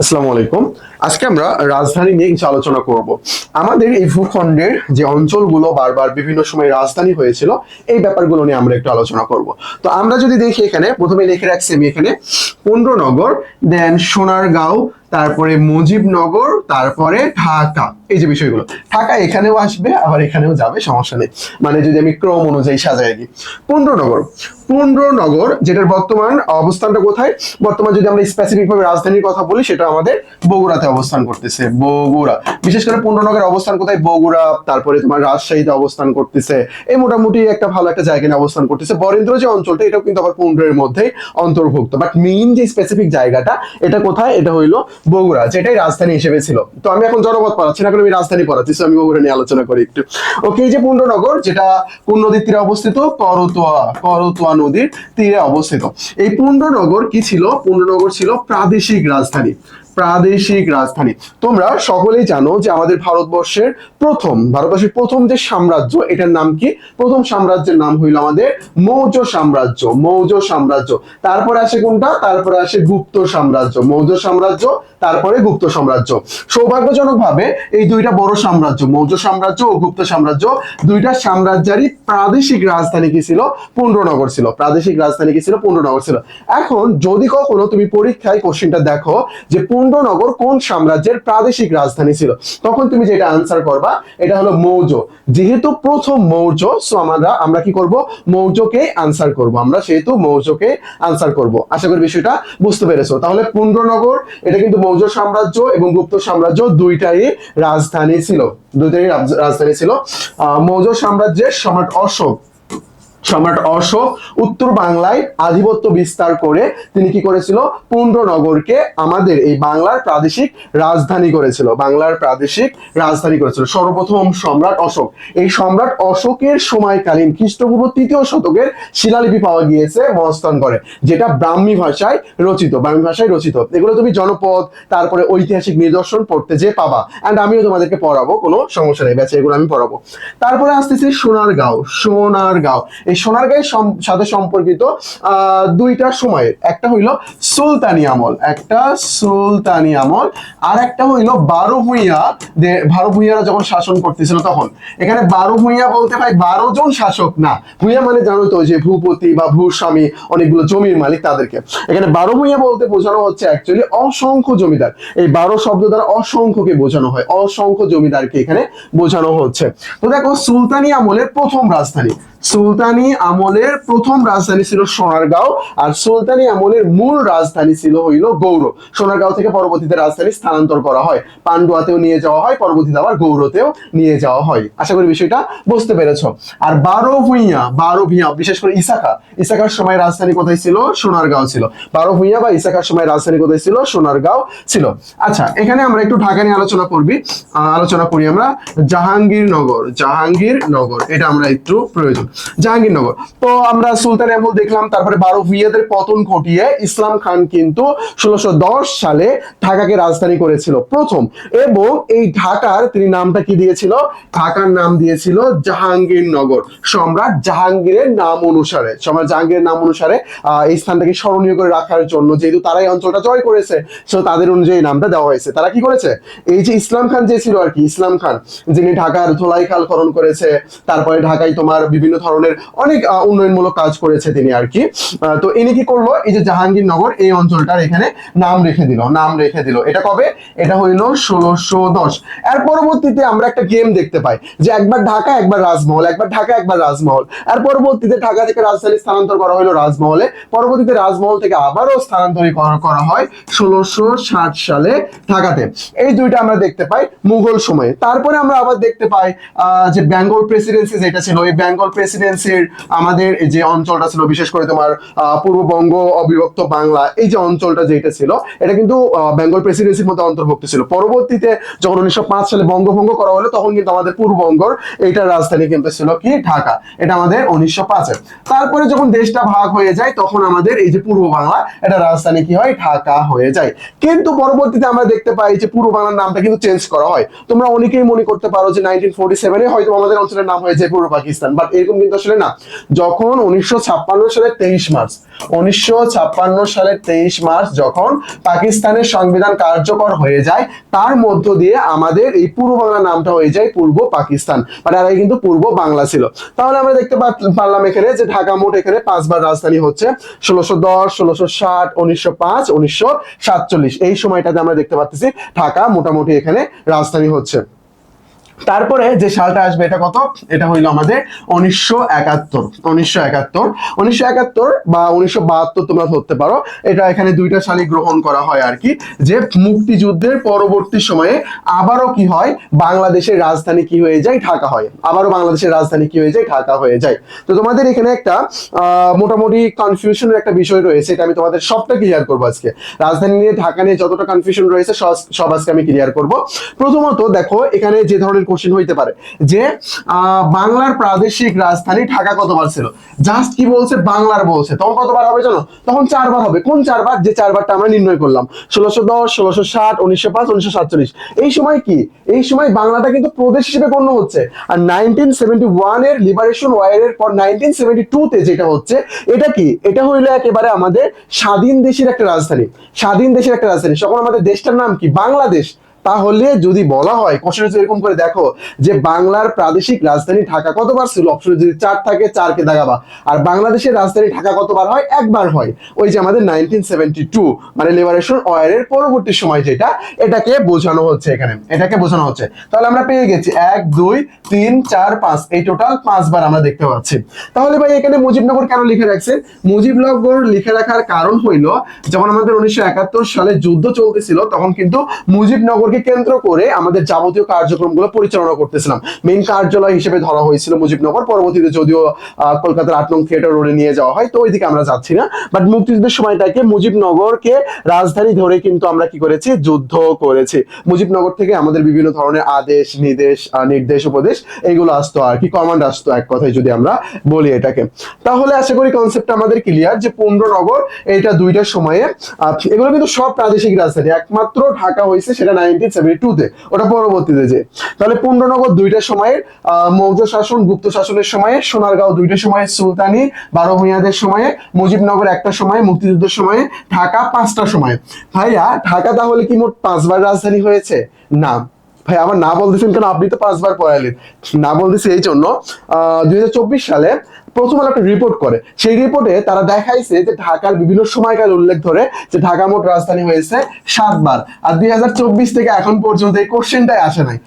আসসালামু আলাইকুম। আজকে আমরা রাজধানী নিয়ে কিছু আলোচনা করব। আমাদের এই ভূখণ্ডের যে অঞ্চলগুলো বারবার বিভিন্ন সময় রাজধানী হয়েছিল, এই ব্যাপারগুলো নিয়ে আমরা একটু আলোচনা করব। তো আমরা যদি দেখি, এখানে প্রথমে লিখে রাখছি আমি এখানে পুন্ড্রনগর, দেন সোনারগাঁও, তারপরে মুজিবনগর, তারপরে ঢাকা। এই যে বিষয়গুলো, ঢাকা এখানেও আসবে আবার এখানেও যাবে, সমস্যা নেই। মানে যদি আমি ক্রম অনুযায়ী সাজাই দিই, পুন্ড্রনগর, পুন্ড্রনগর যেটার বর্তমান অবস্থানটা কোথায়? বর্তমান যদি আমরা স্পেসিফিক ভাবে রাজধানীর কথা বলি, সেটা আমাদের বগুড়াতে অবস্থান করতেছে। বগুড়া, বিশেষ করে পুন্ড্রনগরের অবস্থান কোথায়? বগুড়া, তারপরে তোমার রাজশাহীতে অবস্থান করতেছে। এই মোটামুটি একটা ভালো একটা জায়গা নিয়ে অবস্থান করতেছে। বরেন্দ্র যে অঞ্চলটা, এটাও কিন্তু আবার পুন্ড্রের মধ্যেই অন্তর্ভুক্ত, বাট মেইন যে স্পেসিফিক জায়গাটা, এটা কোথায়? এটা হইলো বগুড়া, যেটাই রাজধানী হিসেবে ছিল। তো আমি এখন জনপদ পড়াচ্ছি না, এখন আমি রাজধানী পড়াচ্ছি, আমি বগুড়া নিয়ে আলোচনা করি একটু। ওকে, এই যে পুন্ড্রনগর, যেটা কোন নদীর তীরে অবস্থিত? করতোয়া, করতোয়া নদীর তীরে অবস্থিত। এই পুন্ড্রনগর কি ছিল? পুন্ড্রনগর ছিল প্রাদেশিক রাজধানী। প্রাদেশিক রাজধানী। তোমরা সকলেই জানো যে আমাদের ভারতবর্ষের প্রথম যে সাম্রাজ্য, এটার নাম কি? প্রথম সাম্রাজ্যের নাম হইল আমাদের মৌর্য সাম্রাজ্য। মৌর্য সাম্রাজ্য। তারপরে আসে কোনটা? তারপরে আসে গুপ্ত সাম্রাজ্য। মৌর্য সাম্রাজ্য, তারপরে গুপ্ত সাম্রাজ্য। সৌভাগ্যজনক ভাবে এই দুইটা বড় সাম্রাজ্য, মৌর্য সাম্রাজ্য ও গুপ্ত সাম্রাজ্য, দুইটা সাম্রাজ্যেরই প্রাদেশিক রাজধানী কি ছিল? পুন্ড্রনগর ছিল। প্রাদেশিক রাজধানী কি ছিল? পুন্ড্রনগর ছিল। এখন যদি কখনো তুমি পরীক্ষায় কোশ্চেনটা দেখো যে পুন্ড্রনগর কোন সাম্রাজ্যের প্রাদেশিক রাজধানী ছিল, তখন তুমি যেটা আনসার করবা, এটা হলো মৌর্য। যেহেতু প্রথম মৌর্য, সো আমরা কি করব? মৌর্যকে আনসার করব। আমরা সেহেতু মৌর্যকে আনসার করব। আশা করি বিষয়টা বুঝতে পেরেছো। তাহলে পুন্ড্রনগর, এটা কিন্তু মৌর্য সাম্রাজ্য এবং গুপ্ত সাম্রাজ্য দুইটারই রাজধানী ছিল। দুইটারই রাজধানী ছিল। মৌর্য সাম্রাজ্যের সম্রাট অশোক উত্তর বাংলায় আধিপত্য বিস্তার করে তিনি কি করেছিল? পুন্ড্রনগরকে আমাদের এই বাংলার প্রাদেশিক রাজধানী করেছিল। বাংলার প্রাদেশিক রাজধানী করেছিল সর্বপ্রথম সম্রাট অশোক। এই সম্রাট অশোকের সময়কালীন খ্রিস্টপূর্ব 3য় শতকের শিলালিপি পাওয়া গিয়েছে মহাস্থানগড়ে, যেটা ব্রাহ্মী ভাষায় রচিত। ব্রাহ্মী ভাষায় রচিত। এগুলো তুমি জনপদ, তারপরে ঐতিহাসিক নিদর্শন পড়তে যে পাবা, এন্ড আমিও তোমাদেরকে পড়াবো, কোনো সমস্যা নেই, ব্যাচে এগুলো আমি পড়াবো। তারপরে আসতেছে সোনারগাঁও। সোনারগাঁও, এই সোনারগাঁয়ের সাথে সম্পর্কিত দুইটা সময়ের, একটা হইল সুলতানি আমল, আর একটা হইল বারো ভূঁইয়ারা যখন শাসন করতেছিল তখন। এখানে বারো ভূঁইয়া বলতে ভাই 12 জন শাসক না। ভূঁইয়া মানে জানো তো, যে ভূপতি বা ভূস্বামী, অনেকগুলো জমির মালিক, তাদেরকে এখানে বারো ভূঁইয়া বলতে বোঝানো হচ্ছে অ্যাকচুয়ালি অসংখ্য জমিদার। এই 12 শব্দ দ্বারা অসংখ্যকে বোঝানো হয়, অসংখ্য জমিদারকে এখানে বোঝানো হচ্ছে। তো দেখো, সুলতানি আমলের প্রথম রাজধানী, সুলতানি আমলের প্রথম রাজধানী ছিল সোনারগাঁও, আর সুলতানি আমলের মূল রাজধানী ছিল হইল গৌড়। সোনারগাঁও থেকে পরবর্তীতে রাজধানী স্থানান্তর করা হয়, পান্ডুয়াতেও নিয়ে যাওয়া হয়, পরবর্তীতে আবার গৌড়তেও নিয়ে যাওয়া হয়। আশা করি বিষয়টা বুঝতে পেরেছ। আর বারো ভূঁইয়া, বিশেষ করে ইসাখার সময় রাজধানী কোথায় ছিল? সোনারগাঁও ছিল। বারো ভূঁইয়া বা ইসাখার সময় রাজধানী কোথায় ছিল? সোনারগাঁও ছিল। আচ্ছা, এখানে আমরা একটু ঢাকা নিয়ে আলোচনা করি আমরা। জাহাঙ্গীরনগর, এটা আমরা একটু প্রয়োজন। জাহাঙ্গীরনগর, তো আমরা সুলতান আমল দেখলাম, তারপরে বারো ভূঁইয়াদের পতন ঘটিয়ে ইসলাম খান কিন্তু 1610 সালে ঢাকাকে রাজধানী করেছিল প্রথম, এবং এই ঢাকার তিনি নামটা কি দিয়েছিল? ঢাকার নাম দিয়েছিল জাহাঙ্গীরনগর, সম্রাট জাহাঙ্গীরের নাম অনুসারে। এই স্থানটাকে স্মরণীয় করে রাখার জন্য, যেহেতু তারা এই অঞ্চলটা জয় করেছে, সো তাদের অনুযায়ী নামটা দেওয়া হয়েছে। তারা কি করেছে? এই যে ইসলাম খান যে ছিল আর কি, ইসলাম খান যিনি ঢাকার ধোলাই খাল খনন করেছে, তারপরে ঢাকায় তোমার বিভিন্ন ধরনের অনেক উন্নয়নমূলক কাজ করেছে তিনি আর কি। তো ইনি কি করলো? এই যে জাহাঙ্গীরনগর, এই অঞ্চলটার এখানে নাম রেখে দিল। এটা কবে? এটা হইলো 1610। এর পরবর্তীতে আমরা একটা গেম দেখতে পাই, যে একবার ঢাকা একবার রাজমহল, একবার ঢাকা একবার রাজমহল। এর পরবর্তীতে ঢাকা থেকে রাজধানী স্থানান্তর করা হলো রাজমহলে, পরবর্তীতে রাজমহল থেকে আবারও স্থানান্তরিত করা হয় 1660 সালে ঢাকাতে। এই দুইটা আমরা দেখতে পাই মুঘল সময়ে। তারপরে আমরা আবার দেখতে পাই যে বেঙ্গল প্রেসিডেন্সি যেটা ছিল, এই বেঙ্গল প্রেসিডেন্সির আমাদের যে অঞ্চলটা ছিল, বিশেষ করে তোমার পূর্ববঙ্গ, অবিভক্ত বাংলা, এই যে অঞ্চলটা যেটা ছিল, এটা কিন্তু বেঙ্গল প্রেসিডেন্সির মধ্যে অন্তর্ভুক্ত ছিল। পরবর্তীতে যখন 1905 সালে বঙ্গভঙ্গ করা হলো, তখন কিন্তু আমাদের পূর্ববঙ্গর এইটার রাজধানী কিন্তু ছিল কি? ঢাকা। এটা আমাদের 1905-এ। তারপরে যখন দেশটা ভাগ হয়ে যায়, তখন আমাদের এই যে পূর্ব বাংলা, এটা রাজধানী কি হয়? ঢাকা হয়ে যায়। কিন্তু পরবর্তীতে আমরা দেখতে পাই যে পূর্ব বাংলার নামটা কিন্তু চেঞ্জ করা হয়। তোমরা অনেকেই মনে করতে পারো যে 1947-এ হয়তো আমাদের অঞ্চলের নাম হয়েছে পূর্ব পাকিস্তান, বাট এরকম কিন্তু আসলে না। যখন 1956 সালের 23 মার্চ 1956 সালের 23 মার্চ যখন পাকিস্তানের সংবিধান কার্যকর হয়ে যায়, তার মধ্য দিয়ে আমাদের এই পূর্ব বাংলা নামটা হয়ে যায় পূর্ব পাকিস্তান, মানে আগে কিন্তু পূর্ব বাংলা ছিল। তাহলে আমরা দেখতে পারলাম এখানে যে ঢাকা মোট এখানে 5 বার রাজধানী হচ্ছে, 1610, 1660, 1905, 1947। এই সময়টাতে আমরা দেখতে পাচ্ছি ঢাকা মোটামুটি এখানে রাজধানী হচ্ছে। তারপরে যে সালটা আসবে এটা কত, এটা হইলো আমাদের 1971। 1971 বা 1972 তোমরা ধরতে পারো, এটা এখানে দুইটা সালই গ্রহণ করা হয় আর কি, যে মুক্তিযুদ্ধের পরবর্তী সময়ে আবারও কি হয়, বাংলাদেশের রাজধানী কি হয়ে যায়, ঢাকা হয়। আবারও বাংলাদেশের রাজধানী কি হয়ে যায়, ঢাকা হয়ে যায়। তো তোমাদের এখানে একটা মোটামুটি কনফিউশনের একটা বিষয় রয়েছে, এটা আমি তোমাদের সবটা ক্লিয়ার করবো আজকে। রাজধানী নিয়ে, ঢাকা নিয়ে যতটা কনফিউশন রয়েছে সব আজকে আমি ক্লিয়ার করব। প্রথমত দেখো এখানে যে ধরনের কোশ্চেন হইতে পারে যে বাংলার প্রাদেশিক রাজধানী ঢাকা কতবার ছিল, জাস্ট কি বলছে, বাংলার বলছে, তখন কতবার হবে জানো, তখন 4 বার হবে। কোন 4 বার, যে 4 বারটা আমরা নির্ণয় করলাম, 1610, 1660, 1905, 1947। এই সময় কি, এই সময় বাংলাটা কিন্তু প্রদেশ হিসেবে গণ্য হচ্ছে। আর 1971 এর লিবারেশন ওয়ারের পর 1972 তে যেটা হচ্ছে, এটা কি, এটা হইলো একেবারে আমাদের স্বাধীন দেশের একটা রাজধানী, স্বাধীন দেশের একটা রাজধানী। তখন আমাদের দেশটার নাম কি, বাংলাদেশ। তাহলে যদি বলা হয় কোশ্চেন এরকম করে দেখো যে বাংলার প্রাদেশিক রাজধানী ঢাকা কতবার ছিল, অপশনে যদি 4 থাকে 4 কে দাগাবা। আর বাংলাদেশের রাজধানী ঢাকা কতবার হয়, একবার হয়, ওই যে আমাদের 1972 মানে লিবারেশন ওয়ারের পরবর্তী সময় যেটা, এটাকে বোঝানো হচ্ছে এখানে, এটাকে বোঝানো হচ্ছে। তাহলে আমরা পেয়ে গেছি 1 2 3 4 5, এই টোটাল 5 বার আমরা দেখতে পাচ্ছি। তাহলে ভাই এখানে মুজিবনগর কেন লিখে রাখছে, মুজিবনগর লিখে রাখার কারণ হইল, যখন আমাদের 1971 সালে যুদ্ধ চলতেছিল তখন কিন্তু মুজিবনগর কেন্দ্র করে আমাদের যাবতীয় কার্যক্রমগুলো পরিচালনা করতেছিলাম। মেইন কার্যালয় হিসেবে ধরা হয়েছিল মুজিবনগর, পরবর্তীতে যদিও কলকাতার 8 নং থিয়েটার রোডে নিয়ে যাওয়া হয়, তো ওইদিকে আমরা যাচ্ছি না। বাট মুক্তিযুদ্ধের সময়টাকে মুজিবনগরকে রাজধানী ধরে কিন্তু আমরা কি করেছি, যুদ্ধ করেছি। মুজিবনগর থেকে আমাদের বিভিন্ন ধরনের আদেশ, নির্দেশ, উপদেশ এগুলো আসতো আর কি, কমান্ড আসতো এক কথায় যদি আমরা বলি এটাকে। তাহলে আশা করি কনসেপ্টটা আমাদের ক্লিয়ার, যে পুন্ড্রনগর এইটা দুইটার সময়ে, এগুলো কিন্তু সব প্রাদেশিক রাজধানী, একমাত্র ঢাকা হয়েছে সেটা 1972 তে, ওটা পরবর্তীতে যে। তাহলে পুন্ড্রনগর দুইটা সময়ের, মৌর্য শাসন, গুপ্ত শাসনের সময়ে, সোনারগাঁও দুইটা সময়ে, সুলতানি, বারোভূঁইয়াদের সময়ে, মুজিবনগর একটা সময়ে, মুক্তিযুদ্ধের সময়ে, ঢাকা 5টা সময়ে। ভাইয়া ঢাকা তাহলে কি মোট 5 বার রাজধানী হয়েছে? না ভাই, আমার না বলতেছেন কেন, আপনি তো 5 বার পড়াইলেন। না বলতেছি এই জন্য, 2024 সালে প্রথম আলো একটা রিপোর্ট করে, সেই রিপোর্টে তারা দেখাইছে যে ঢাকার বিভিন্ন সময়কাল উল্লেখ ধরে যে ঢাকা মোট রাজধানী হয়েছে 7 বার। আর 2024 থেকে এখন পর্যন্ত এই কোশ্চেনটাই আসে নাই।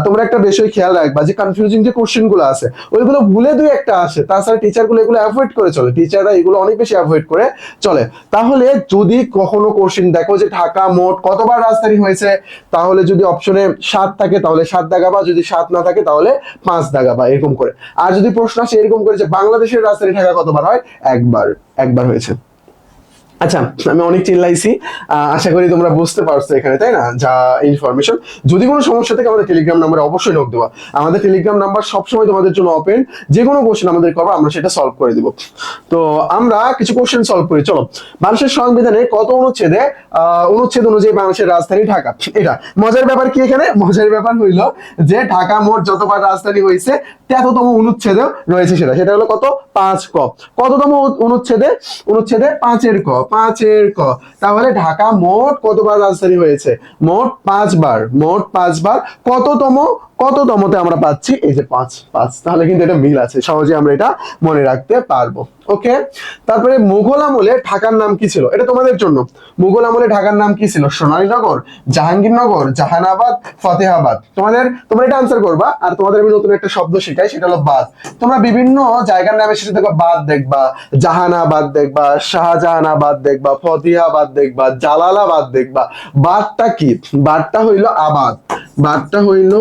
তোমরা একটা বিষয় খেয়াল রাখবা, যে কনফিউজিং যে কোশ্চেন গুলো আছে ওইগুলো ভুলে 2-1টা আসে, তাছাড়া টিচার গুলো এগুলো অ্যাভয়েড করে চলে, টিচাররা এগুলো অনেক বেশি অ্যাভয়েড করে চলে। তাহলে যদি কখনো কোশ্চেন দেখো যে ঢাকা মোট কতবার রাজধানী হয়েছে, তাহলে যদি অপশনে 7 থাকে তাহলে 7 দাগাবা, যদি 7 না থাকে তাহলে 5 দাগাবা, এরকম করে। আর যদি প্রশ্ন আসে এরকম করে যে বাংলাদেশের রাজধানী ঢাকা কতবার হয়, একবার হয়েছে। আচ্ছা, আমি অনেক চিল্লাইছি, আশা করি তোমরা বুঝতে পারছো এখানে, তাই না, যা ইনফরমেশন। যদি কোনো সমস্যা থাকে আমাদের টেলিগ্রাম নাম্বারে অবশ্যই নক দেবা, আমাদের টেলিগ্রাম নাম্বার সবসময় তোমাদের জন্য ওপেন, যে কোনো কোশ্চেন আমাদের করবো, আমরা সেটা সলভ করে দিব। তো আমরা কিছু কোশ্চেন সলভ করি, চলো। বাংলাদেশের সংবিধানে কত অনুচ্ছেদে অনুচ্ছেদ অনুযায়ী বাংলাদেশের রাজধানী ঢাকা? এটা মজার ব্যাপার কি, এখানে মজার ব্যাপার হইল যে ঢাকা মোট যতবার রাজধানী হয়েছে তততম অনুচ্ছেদে রয়েছে, সেটা হলো কত, 5 ক। কততম অনুচ্ছেদে, 5-এর ক, 5-এর ক। তাহলে ঢাকা মোট কতবার রাজধানী হয়েছে, মোট 5 বার, মোট 5 বার। কততমতে আমরা পাচ্ছি এই যে 5। তাহলে কিন্তু এটা মিল আছে, সহজে আমরা এটা মনে রাখতে পারবো। ওকে, তারপরে মুঘল আমলে ঢাকার নাম কি ছিল, এটা তোমাদের জন্য। মুঘল আমলে ঢাকার নাম কি ছিল, সোনালীনগর, জাহাঙ্গীরনগর, জাহানাবাদ, ফতেহাবাদ। তোমরা এটা আনসার করবা। আর তোমাদের আমি নতুন একটা শব্দ শিখাই, সেটা হলো বাদ। তোমরা বিভিন্ন জায়গার নামে শেষে দেখবা বাদ দেখবা, জাহানাবাদ দেখবা, শাহজাহানাবাদ দেখবা, ফতেহাবাদ দেখবা, জালালাবাদ দেখবা। বাদটা কি, বাদটা হইলো আবাদ, বাদটা হইলো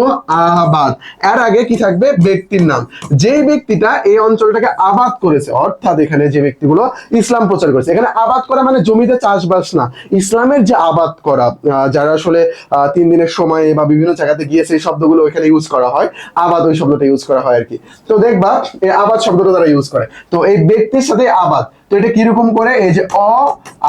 আবাদ। এর আগে কি থাকবে, ব্যক্তির নাম, যেই ব্যক্তিটা এই অঞ্চলটাকে আবাদ করেছে, অর্থাৎ এখানে যে ব্যক্তিগুলো ইসলাম প্রচার করেছে। এখানে আবাদ করা মানে জমিতে চাষবাস না, ইসলামের যে আবাদ করা, যারা আসলে 3 দিনের সময় বা বিভিন্ন জায়গাতে গিয়েছে, এই শব্দগুলো ওইখানে ইউজ করা হয়, আবাদ ওই শব্দটা ইউজ করা হয় আর কি। তো দেখবা এই আবাদ শব্দটা তারা ইউজ করে, তো এই ব্যক্তির সাথে আবাদ। তো এটা কিরকম করে, এই যে অ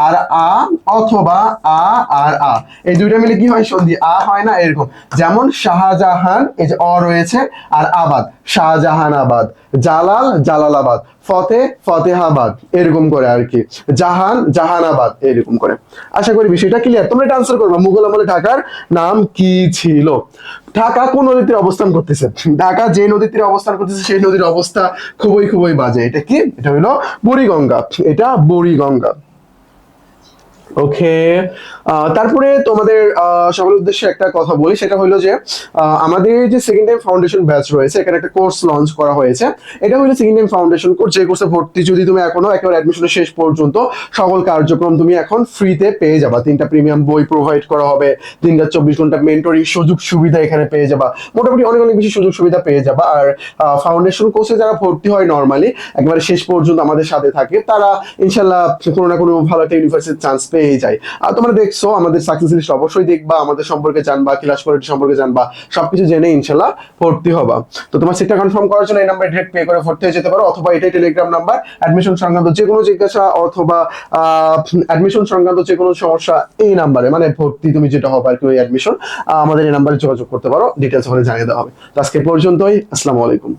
আর আ অথবা আ আর আ, এই দুইটা মিলে কি হয়, সন্ধি, আ হয় না, এরকম। যেমন শাহজাহান, এই যে অ রয়েছে, আর আবাদ শাহজাহানাবাদ, জালাল জালালাবাদ, ফতেহাবাদ, এরকম করে আর কি, জাহানাবাদ, এরকম করে। আশা করি বিষয়টা ক্লিয়ার। তোমরা এটা আনসার করবা, মুঘল আমলে ঢাকার নাম কি ছিল? ঢাকা কোন নদীতে অবস্থান করতেছে? ঢাকা যে নদীতে অবস্থান করতেছে সেই নদীর অবস্থা খুবই খুবই বাজে। এটা কি? এটা হলো বুড়িগঙ্গা, এটা বুড়িগঙ্গা। ওকে, তারপরে তোমাদের সকলের উদ্দেশ্যে একটা কথা বলি, সেটা হলো যে আমাদের যে সেকেন্ড টাইম ফাউন্ডেশন ব্যাচ রয়েছে, এখানে একটা কোর্স লঞ্চ করা হয়েছে। এটা হলো সেকেন্ড টাইম ফাউন্ডেশন কোর্স, যে কোর্সে ভর্তি যদি তুমি এখনো একেবারে অ্যাডমিশনের শেষ পর্যন্ত সকল কার্যক্রম তুমি এখন ফ্রিতে পেয়ে যাবা। 3টা প্রিমিয়াম বই প্রোভাইড করা হবে, 3/24 মেন্টরি সুযোগ সুবিধা এখানে পেয়ে যাবা, মোটামুটি অনেক অনেক বেশি সুযোগ সুবিধা পেয়ে যাবা। আর ফাউন্ডেশন কোর্সে যারা ভর্তি হয় নর্মালি একেবারে শেষ পর্যন্ত আমাদের সাথে থাকে, তারা ইনশাল্লাহ কোনো না কোনো ভালো একটা ইউনিভার্সিটির চান্স পেয়ে যায়। আর তোমরা দেখছো আমাদের সাকসেস লিস্ট অবশ্যই দেখবা, আমাদের সম্পর্কে জানবা, ক্লাস কোয়ালিটি সম্পর্কে জানবা, সবকিছু জেনে ইনশাল্লাহ ভর্তি হবা। তো তোমার সিটটা কনফার্ম করার জন্য এই নাম্বারে ডিরেক্ট পে করে ভর্তি হয়ে যেতে পারো, অথবা এটাই টেলিগ্রাম নাম্বার। অ্যাডমিশন সংক্রান্ত যে কোনো জিজ্ঞাসা অথবা অ্যাডমিশন সংক্রান্ত যে কোনো সমস্যা এই নাম্বারে, মানে ভর্তি তুমি যেটা হবে আর কি ওই অ্যাডমিশন, আমাদের এই নাম্বারে যোগাযোগ করতে পারো, ডিটেলস ওখানে জানিয়ে দেওয়া হবে। তো আজকে পর্যন্তই, আসসালামু আলাইকুম।